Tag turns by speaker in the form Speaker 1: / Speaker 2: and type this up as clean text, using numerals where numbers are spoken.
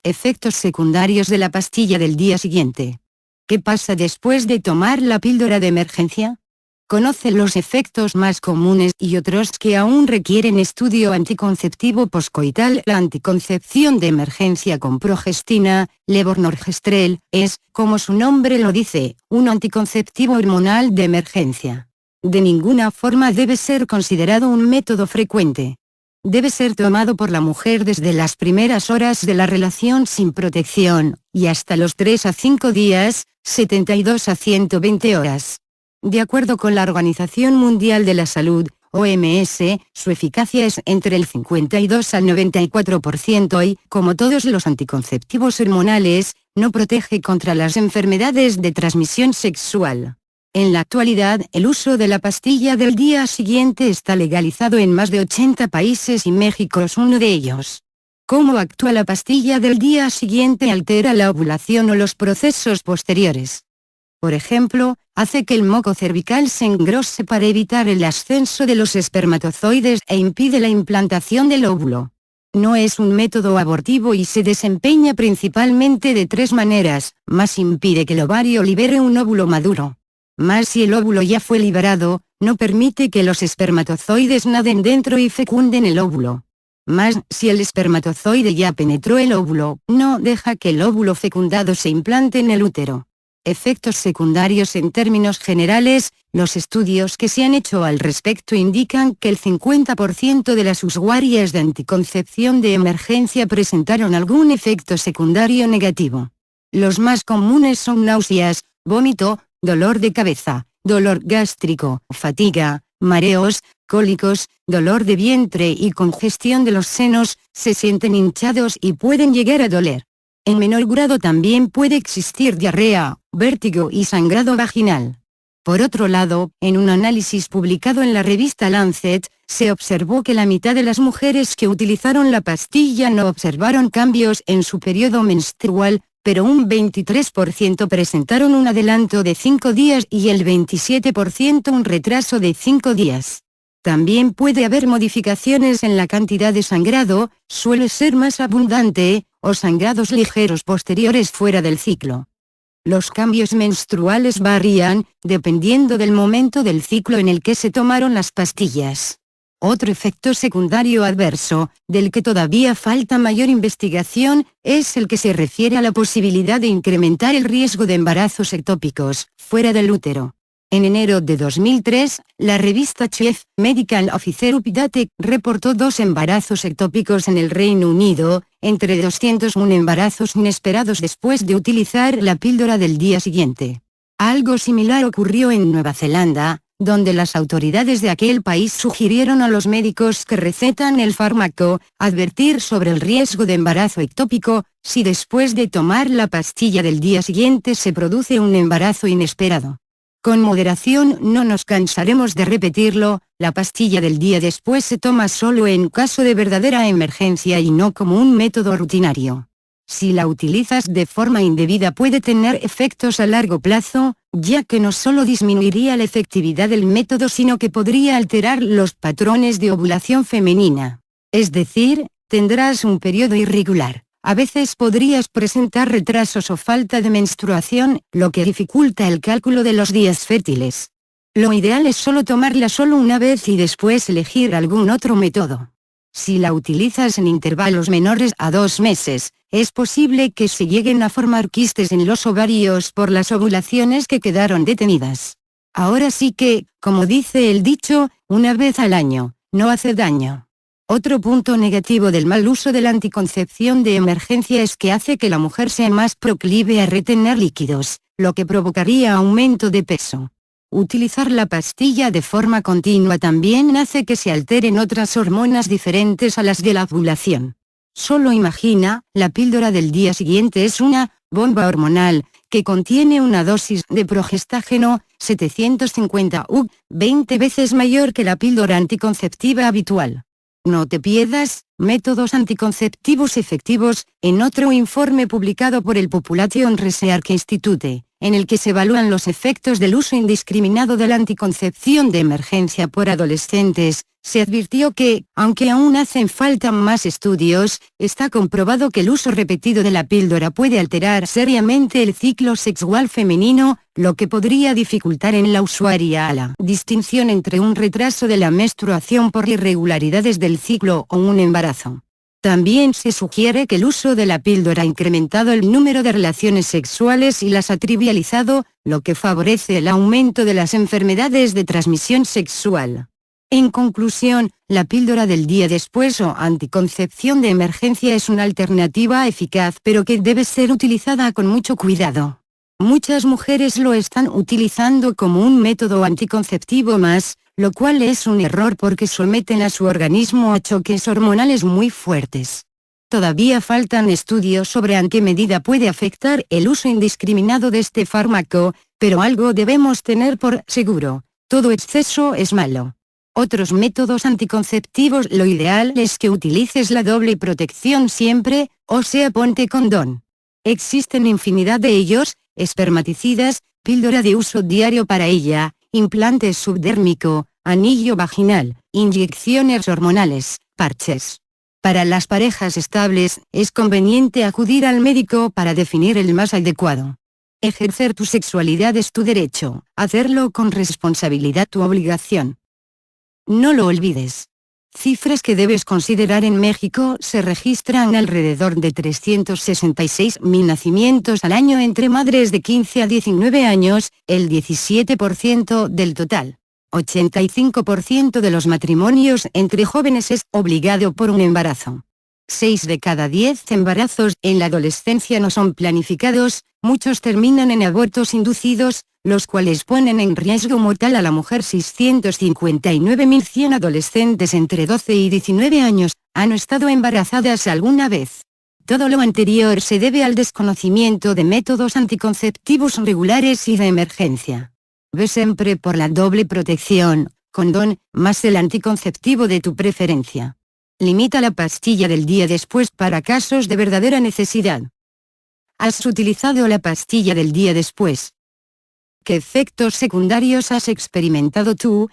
Speaker 1: Efectos secundarios de la pastilla del día siguiente. ¿Qué pasa después de tomar la píldora de emergencia? Conoce los efectos más comunes y otros que aún requieren estudio anticonceptivo poscoital. La anticoncepción de emergencia con progestina, levonorgestrel, es, como su nombre lo dice, un anticonceptivo hormonal de emergencia. De ninguna forma debe ser considerado un método frecuente. Debe ser tomado por la mujer desde las primeras horas de la relación sin protección, y hasta los 3 a 5 días, 72 a 120 horas. De acuerdo con la Organización Mundial de la Salud, OMS, su eficacia es entre el 52 al 94% y, como todos los anticonceptivos hormonales, no protege contra las enfermedades de transmisión sexual. En la actualidad, el uso de la pastilla del día siguiente está legalizado en más de 80 países y México es uno de ellos. ¿Cómo actúa la pastilla del día siguiente? Altera la ovulación o los procesos posteriores. Por ejemplo, hace que el moco cervical se engrose para evitar el ascenso de los espermatozoides e impide la implantación del óvulo. No es un método abortivo y se desempeña principalmente de 3 maneras, más impide que el ovario libere un óvulo maduro. Más si el óvulo ya fue liberado, no permite que los espermatozoides naden dentro y fecunden el óvulo. Más si el espermatozoide ya penetró el óvulo, no deja que el óvulo fecundado se implante en el útero. Efectos secundarios. En términos generales, los estudios que se han hecho al respecto indican que el 50% de las usuarias de anticoncepción de emergencia presentaron algún efecto secundario negativo. Los más comunes son náuseas, vómito, dolor de cabeza, dolor gástrico, fatiga, mareos, cólicos, dolor de vientre y congestión de los senos, se sienten hinchados y pueden llegar a doler. En menor grado también puede existir diarrea, vértigo y sangrado vaginal. Por otro lado, en un análisis publicado en la revista Lancet, se observó que la mitad de las mujeres que utilizaron la pastilla no observaron cambios en su periodo menstrual, pero un 23% presentaron un adelanto de 5 días y el 27% un retraso de 5 días. También puede haber modificaciones en la cantidad de sangrado, suele ser más abundante, o sangrados ligeros posteriores fuera del ciclo. Los cambios menstruales varían, dependiendo del momento del ciclo en el que se tomaron las pastillas. Otro efecto secundario adverso, del que todavía falta mayor investigación, es el que se refiere a la posibilidad de incrementar el riesgo de embarazos ectópicos, fuera del útero. En enero de 2003, la revista Chief Medical Officer Update reportó 2 embarazos ectópicos en el Reino Unido, entre 201 embarazos inesperados después de utilizar la píldora del día siguiente. Algo similar ocurrió en Nueva Zelanda, donde las autoridades de aquel país sugirieron a los médicos que recetan el fármaco, advertir sobre el riesgo de embarazo ectópico, si después de tomar la pastilla del día siguiente se produce un embarazo inesperado. Con moderación, no nos cansaremos de repetirlo, la pastilla del día después se toma solo en caso de verdadera emergencia y no como un método rutinario. Si la utilizas de forma indebida puede tener efectos a largo plazo, ya que no solo disminuiría la efectividad del método sino que podría alterar los patrones de ovulación femenina. Es decir, tendrás un periodo irregular. A veces podrías presentar retrasos o falta de menstruación, lo que dificulta el cálculo de los días fértiles. Lo ideal es solo tomarla solo una vez y después elegir algún otro método. Si la utilizas en intervalos menores a 2 meses, es posible que se lleguen a formar quistes en los ovarios por las ovulaciones que quedaron detenidas. Ahora sí que, como dice el dicho, una vez al año, no hace daño. Otro punto negativo del mal uso de la anticoncepción de emergencia es que hace que la mujer sea más proclive a retener líquidos, lo que provocaría aumento de peso. Utilizar la pastilla de forma continua también hace que se alteren otras hormonas diferentes a las de la ovulación. Solo imagina, la píldora del día siguiente es una bomba hormonal, que contiene una dosis de progestágeno, 750 U, 20 veces mayor que la píldora anticonceptiva habitual. No te pierdas, métodos anticonceptivos efectivos, en otro informe publicado por el Population Research Institute, en el que se evalúan los efectos del uso indiscriminado de la anticoncepción de emergencia por adolescentes, se advirtió que, aunque aún hacen falta más estudios, está comprobado que el uso repetido de la píldora puede alterar seriamente el ciclo sexual femenino, lo que podría dificultar en la usuaria la distinción entre un retraso de la menstruación por irregularidades del ciclo o un embarazo. También se sugiere que el uso de la píldora ha incrementado el número de relaciones sexuales y las ha trivializado, lo que favorece el aumento de las enfermedades de transmisión sexual. En conclusión, la píldora del día después o anticoncepción de emergencia es una alternativa eficaz pero que debe ser utilizada con mucho cuidado. Muchas mujeres lo están utilizando como un método anticonceptivo más, lo cual es un error porque someten a su organismo a choques hormonales muy fuertes. Todavía faltan estudios sobre en qué medida puede afectar el uso indiscriminado de este fármaco, pero algo debemos tener por seguro: todo exceso es malo. Otros métodos anticonceptivos, lo ideal es que utilices la doble protección siempre, o sea, ponte condón. Existen infinidad de ellos: espermaticidas, píldora de uso diario para ella, implante subdérmico, anillo vaginal, inyecciones hormonales, parches. Para las parejas estables, es conveniente acudir al médico para definir el más adecuado. Ejercer tu sexualidad es tu derecho, hacerlo con responsabilidad tu obligación. No lo olvides. Cifras que debes considerar: en México se registran alrededor de 366.000 nacimientos al año entre madres de 15 a 19 años, el 17% del total. 85% de los matrimonios entre jóvenes es obligado por un embarazo. 6 de cada 10 embarazos en la adolescencia no son planificados, muchos terminan en abortos inducidos, los cuales ponen en riesgo mortal a la mujer. 659.100 adolescentes entre 12 y 19 años han estado embarazadas alguna vez. Todo lo anterior se debe al desconocimiento de métodos anticonceptivos regulares y de emergencia. Ve siempre por la doble protección, condón, más el anticonceptivo de tu preferencia. Limita la pastilla del día después para casos de verdadera necesidad. ¿Has utilizado la pastilla del día después? ¿Qué efectos secundarios has experimentado tú?